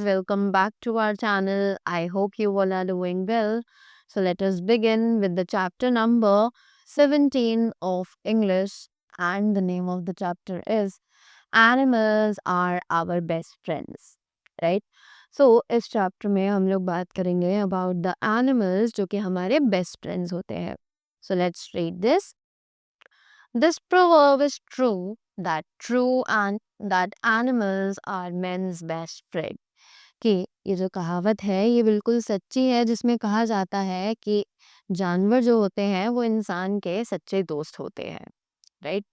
welcome back to our channel. I hope you all are doing well. So, let us begin with the chapter number 17 of English, and the name of the chapter is Animals Are Our Best Friends. Right? So, इस chapter में हम लोग बात करेंगे about the animals जो कि हमारे best friends होते हैं. So, let's read this. This proverb is true and that animals are men's best friend. कि ये जो कहावत है ये बिल्कुल सच्ची है, जिसमें कहा जाता है कि जानवर जो होते हैं वो इंसान के सच्चे दोस्त होते हैं. Right.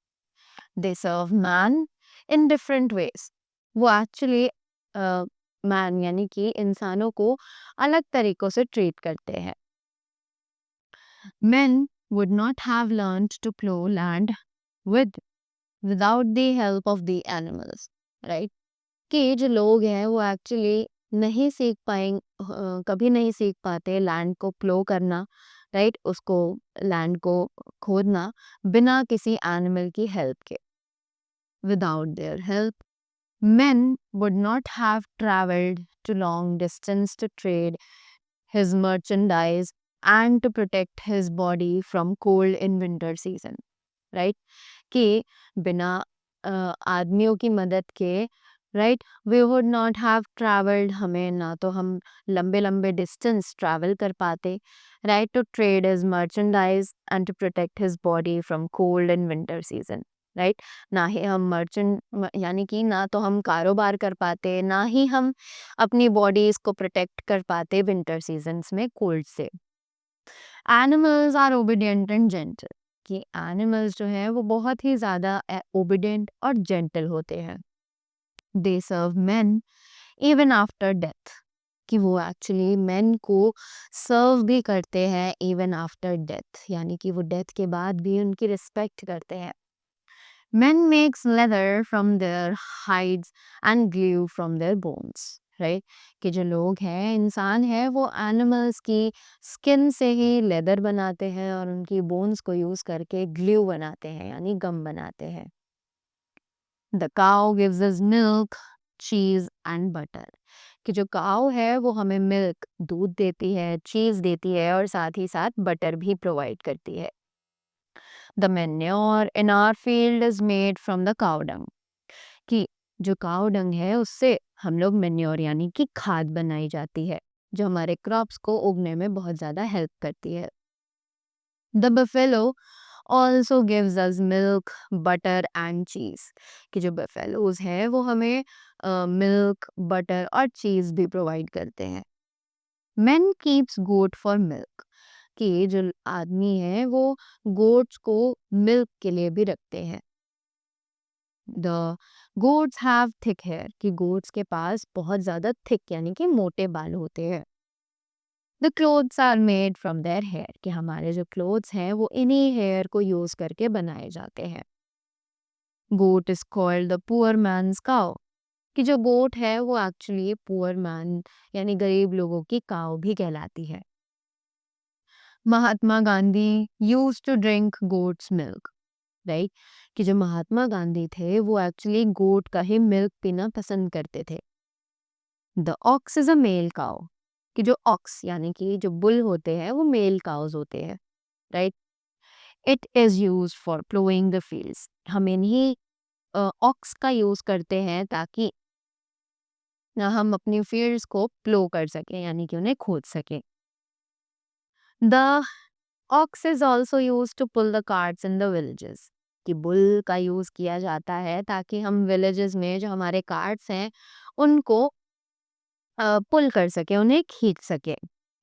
They serve man in different ways. वो एक्चुअली मैन यानी कि इंसानों को अलग तरीकों से ट्रीट करते हैं. Men would not have learned to plow land without the help of the animals. Right. कि जो लोग हैं वो एक्चुअली नहीं सीख पाएंगे, कभी नहीं सीख पाते लैंड को प्लो करना. राइट. उसको लैंड को खोदना बिना किसी एनिमल की हेल्प के. Without their help men would not have traveled to long distance to trade his merchandise and to protect his body from cold in winter season. Right. कि बिना आदमियों की मदद के right we would not have travelled. हमें ना तो हम लंबे लंबे डिस्टेंस ट्रैवल कर पाते. Right. To trade his merchandise and to protect his body from cold in winter season. Right. ना ही हम मर्चेंट यानी कि ना तो हम कारोबार कर पाते, ना ही हम अपनी बॉडीज को प्रोटेक्ट कर पाते विंटर सीजन्स में कोल्ड से. Animals are obedient and gentle. कि एनिमल्स जो है वो बहुत ही ज़्यादा ओबीडियंट और जेंटल होते हैं. दे serve man even after death. कि वो एक्चुअली मैन को सर्व भी करते हैं इवन आफ्टर डेथ, यानी कि वो डेथ के बाद भी उनकी रिस्पेक्ट करते हैं. Men makes leather from their hides and glue from their bones. Right. कि जो लोग हैं इंसान है वो एनिमल्स की स्किन से ही लेदर बनाते हैं और उनकी बोन्स को यूज करके ग्लू बनाते हैं यानी गम बनाते हैं. The cow gives us milk, चीज एंड बटर. कि जो काउ है वो हमें मिल्क दूध देती है, चीज देती है और साथ ही साथ बटर भी प्रोवाइड करती है. The manure in our field is made from the cow dung. कि जो काउ डंग है उससे हम लोग मेन्योर यानी कि खाद बनाई जाती है, जो हमारे क्रॉप्स को उगने में बहुत ज़्यादा हेल्प करती है. The buffalo also gives us milk, butter and cheese. कि जो buffaloes है वो हमें मिल्क, बटर और चीज़ भी प्रोवाइड करते हैं. Men keeps goat for milk. कि जो आदमी है वो गोट्स को मिल्क के लिए भी रखते हैं. The goats have thick hair. कि गोट्स के पास बहुत ज़्यादा थिक यानी कि मोटे बाल होते हैं. The clothes are made from their hair. कि हमारे जो क्लोथ्स हैं वो इन्हीं हेयर को यूज़ करके बनाए जाते हैं. Goat is called the poor man's cow. कि जो गोट है वो एक्चुअली पुअर मैन यानी गरीब लोगों की काउ भी कहलाती है. Mahatma Gandhi used to drink goat's milk. Right. कि जो महात्मा गांधी थे वो एक्चुअली गोट का ही मिल्क पीना पसंद करते थे. The ox is a male cow. कि जो ऑक्स यानी कि जो बुल होते हैं वो मेल काउज होते हैं. Right. It is use for ploughing the fields. हम इन्हीं ऑक्स का यूज करते हैं ताकि ना हम अपनी फील्ड्स को प्लो कर सकें यानी कि उन्हें खोद सकें. The ox is also use to pull the carts in the villages. कि बुल का यूज किया जाता है ताकि हम विलेजेस में जो हमारे कार्ट्स हैं उनको पुल कर सके, उन्हें खींच सके.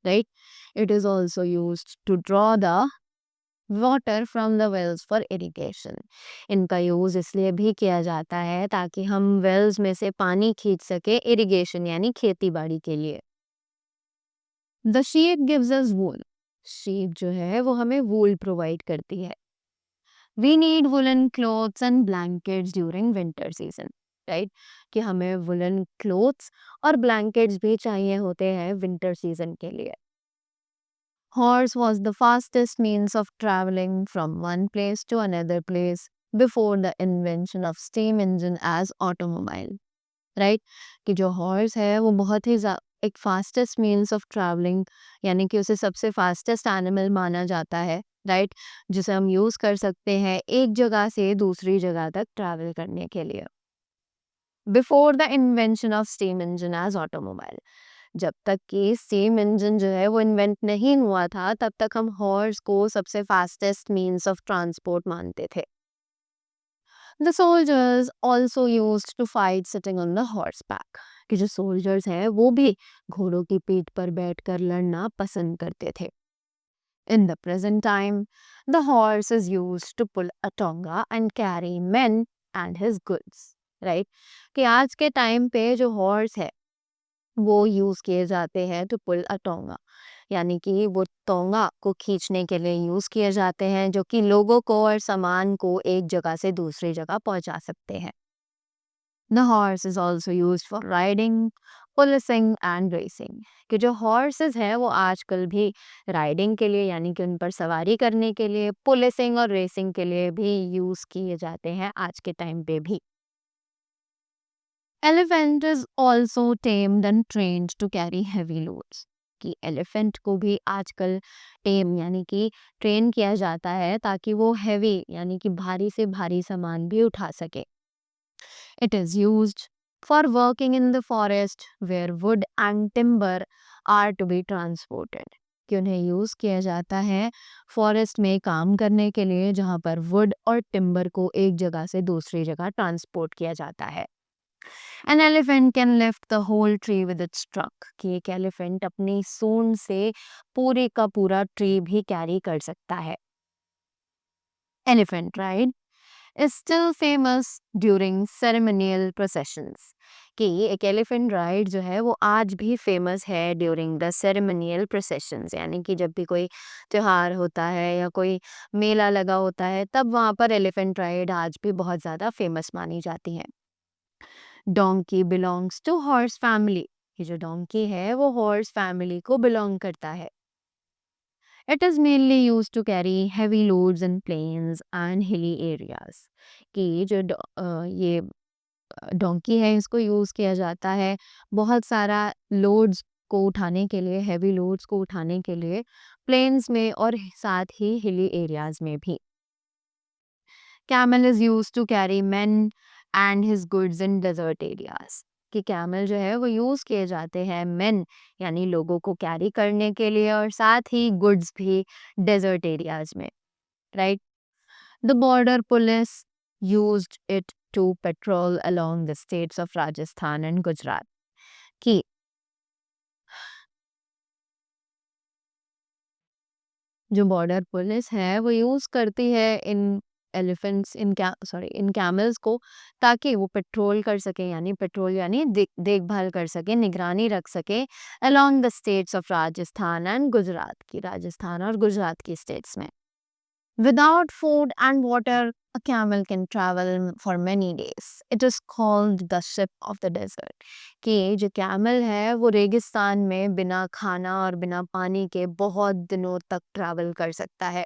Right. It is also use to draw the water from the wells for irrigation. इनका यूज इसलिए भी किया जाता है ताकि हम वेल्स में से पानी खींच सके इरिगेशन यानी खेती बाड़ी के लिए. The sheep gives us wool. Sheep जो है वो हमें वूल प्रोवाइड करती है. We need woollen clothes and blankets during winter season. Right. कि हमें वुलन क्लोथ्स और ब्लैंकेट्स भी चाहिए होते हैं विंटर सीजन के लिए. Horse was the fastest means of travelling from one place to another place before the invention of steam engine as automobile. Right? कि जो हॉर्स है वो बहुत ही एक फास्टेस्ट मीन्स ऑफ ट्रैवलिंग, यानी कि उसे सबसे फास्टेस्ट एनिमल माना जाता है, राइट? जिसे हम यूज कर सकते हैं एक जगह से दूसरी जगह तक ट्रैवल करने के लिए। Before the invention of steam engine as automobile, जब तक कि स्टीम इंजन जो है वो इन्वेंट नहीं हुआ था, तब तक हम हॉर्स को सबसे फास्टेस्ट मीन्स ऑफ ट्रांसपोर्ट मानते थे। The soldiers also used to fight sitting on the horse back, कि जो सोल्जर्स हैं वो भी घोड़ों की पीठ पर बैठकर लड़ना पसंद करते थे। In the present time, the horse is used to pull a tonga and carry men and his goods, right? कि आज के टाइम पे जो हॉर्स है वो यूज किए जाते हैं टू पुल अ टोंगा, यानी कि वो टोंगा को खींचने के लिए यूज किए जाते हैं, जो कि लोगों को और सामान को एक जगह से दूसरी जगह पहुंचा सकते हैं। The horse is also use for riding, policing and racing, कि जो हॉर्सेस हैं वो आजकल भी राइडिंग के लिए, यानी कि उन पर सवारी करने के लिए, पुलिसिंग और रेसिंग के लिए भी यूज किए जाते हैं आज के टाइम पे भी। Elephant is also tamed and trained to carry heavy loads, कि एलिफेंट को भी आजकल टेम यानी कि ट्रेन किया जाता है ताकि वो हैवी यानी कि भारी से भारी सामान भी उठा सके। It is used for working in the forest where wood and timber are to be transported, कि उन्हें यूज किया जाता है फॉरेस्ट में काम करने के लिए जहाँ पर वुड और टिम्बर को एक जगह से दूसरी जगह ट्रांसपोर्ट किया जाता है। An elephant can lift the whole tree with its trunk, कि एक एलिफेंट अपनी सूंड से पूरे का पूरा ट्री भी कैरी कर सकता है। Elephant ride is still famous during ceremonial processions, कि एक एलिफेंट राइड जो है वो आज भी फेमस है ड्यूरिंग द सेरेमनियल प्रोसेशंस, यानी कि जब भी कोई त्योहार होता है या कोई मेला लगा होता है तब वहाँ पर एलिफेंट राइड आज भी बहुत ज़्यादा फेमस मानी जाती है। Donkey belongs to horse family, ये जो डोंकी है वो हॉर्स फैमिली को बिलोंग करता है। It is mainly use to carry heavy loads in plains and hilly areas, कि जो ये डोंकी है इसको यूज़ किया जाता है बहुत सारा लोड्स को उठाने के लिए, हैवी लोड्स को उठाने के लिए प्लेन्स में और साथ ही हिली एरियाज में भी। Camel is use to carry man and his goods in desert areas, कि कैमल जो है वो यूज किए जाते हैं मैन यानी लोगों को कैरी करने के लिए और साथ ही गुड्स भी डेजर्ट एरियाज में, right? The border police used it to patrol along the states of Rajasthan and Gujarat, कि जो बॉर्डर पुलिस है वो यूज करती है इन एलिफेंट्स इन क्या सॉरी इन कैमल्स को, ताकि वो पेट्रोल कर सके, यानी पेट्रोल यानी देखभाल कर सके, निगरानी रख सके along the states of Rajasthan and Gujarat, की राजस्थान और गुजरात की स्टेट्स में। Without food and water, a camel can travel for many days. It is called the ship of the desert. कि जो कैमल है वो रेगिस्तान में बिना खाना और बिना पानी के बहुत दिनों तक ट्रैवल कर सकता है,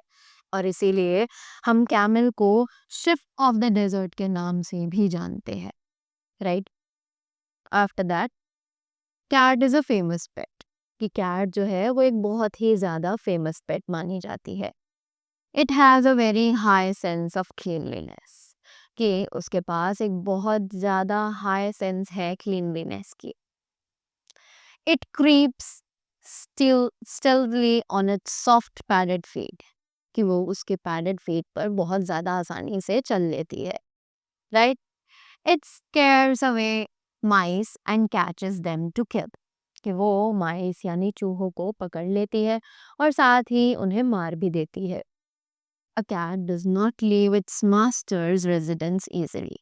और इसीलिए हम कैमल को शिप ऑफ द डेजर्ट के नाम से भी जानते हैं, right? After that, cat is a famous pet, कि कैट जो है वो एक बहुत ही ज़्यादा फेमस पेट मानी जाती है। It has a very high sense of cleanliness, कि उसके पास एक बहुत ज़्यादा हाई सेंस है क्लीनलीनेस की। It creeps stealthily on its soft padded feet, कि वो उसके पैडेड फीट पर बहुत ज़्यादा आसानी से चल लेती है, right? It scares away mice and catches them to kill, कि वो माइस यानी चूहों को पकड़ लेती है और साथ ही उन्हें मार भी देती है। A cat does not leave its master's residence easily,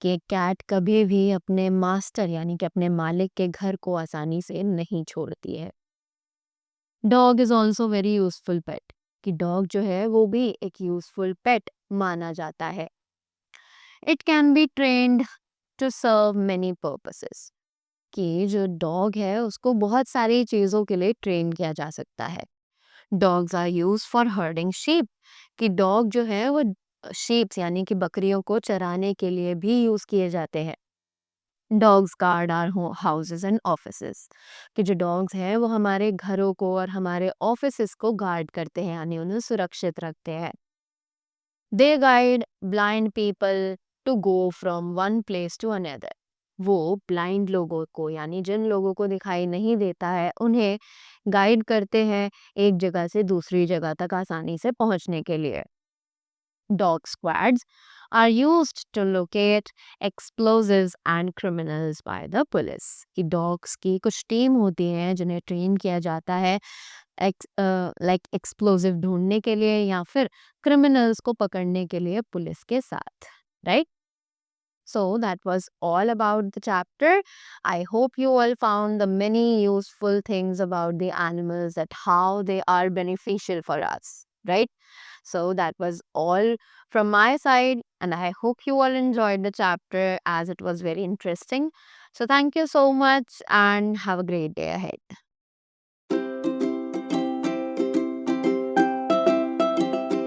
कि एक कैट कभी भी अपने मास्टर यानी कि अपने मालिक के घर को आसानी से नहीं छोड़ती है। Dog is also very useful pet, कि डॉग जो है वो भी एक यूजफुल पेट माना जाता है। It can be trained to serve many purposes, कि जो डॉग है उसको बहुत सारी चीज़ों के लिए ट्रेन किया जा सकता है। Dogs are use for herding sheep, कि डॉग जो है वो शीप्स यानी कि बकरियों को चराने के लिए भी यूज किए जाते हैं। Dogs guard are houses and offices, कि जो डॉग्स हैं वो हमारे घरों को और हमारे ऑफिसेस को गार्ड करते हैं, यानी उन्हें सुरक्षित रखते हैं। They guide blind people to go from one place to another. वो ब्लाइंड लोगों को, यानी जिन लोगों को दिखाई नहीं देता है, उन्हें गाइड करते हैं एक जगह से दूसरी जगह तक आसानी से पहुंचने के लिए। Dog squads are used to locate explosives and criminals by the police. कि dogs की कुछ टीम होती हैं जिन्हें ट्रेन किया जाता है लाइक एक्सप्लोसिव ढूंढने के लिए या फिर क्रिमिनल्स को पकड़ने के लिए पुलिस के साथ, right? So that was all about the chapter. I hope you all found the many useful things about the animals, that how they are beneficial for us, right? So that was all from my side, and I hope you all enjoyed the chapter as it was very interesting. So thank you so much and have a great day ahead.